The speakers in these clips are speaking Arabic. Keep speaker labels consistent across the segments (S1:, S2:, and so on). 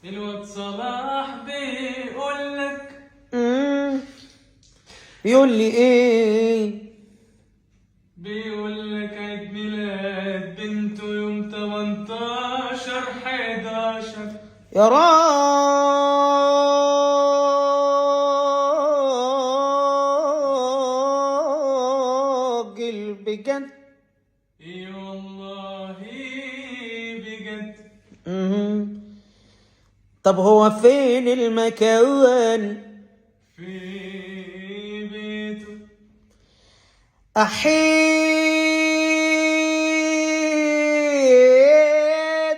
S1: الواد صلاح بيقول لك
S2: بيقول لي ايه؟
S1: بيقول لك عيد ميلاد بنته يوم 18/11.
S2: يا راجل بجد.
S1: اي والله بجد.
S2: طب هو فين المكان؟
S1: في بيته.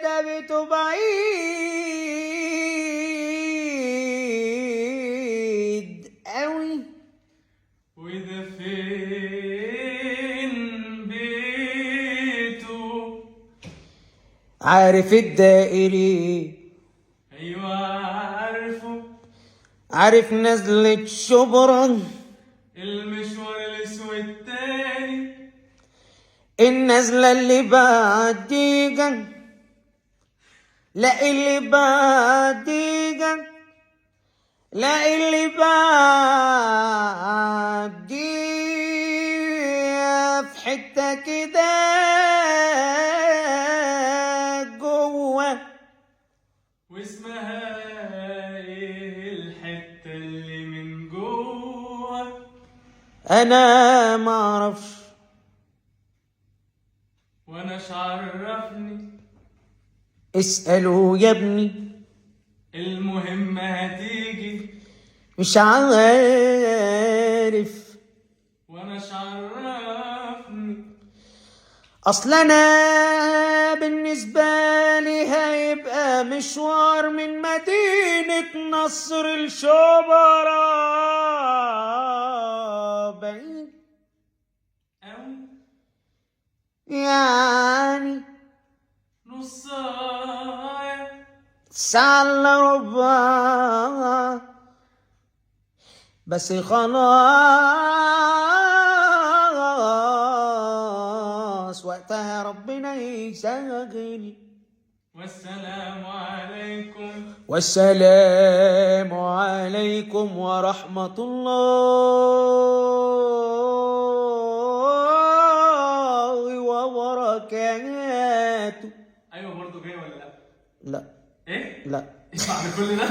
S2: ده بيته بعيد قوي.
S1: وده فين بيته؟
S2: عارف الدائري؟
S1: ايوه عارفه.
S2: عارف نزلة شبرا؟
S1: المشوار الاسود تاني.
S2: النزلة اللي بعديجا، لا اللي بعديجا، لا اللي بعديجا في حتة كده جوه.
S1: واسمها ايه الحتة اللي من جوه؟
S2: انا معرفش
S1: واناش عرفني.
S2: اسألوا يا ابني.
S1: المهم هتيجي.
S2: مش عارف
S1: واناش عرفني.
S2: اصل انا بالنسبة لي هيبقى مشوار من مدينة نصر لشبرا بعيد
S1: أوي.
S2: يعني
S1: نص ساعة.
S2: ساعة الا ربع بس خلاص وقتها ربنا يسهل.
S1: والسلام عليكم.
S2: والسلام عليكم ورحمة الله وبركاته.
S1: أيوة برضو جاي ولا لأ؟
S2: لا
S1: إيه؟
S2: لا
S1: اسمع من كل ده.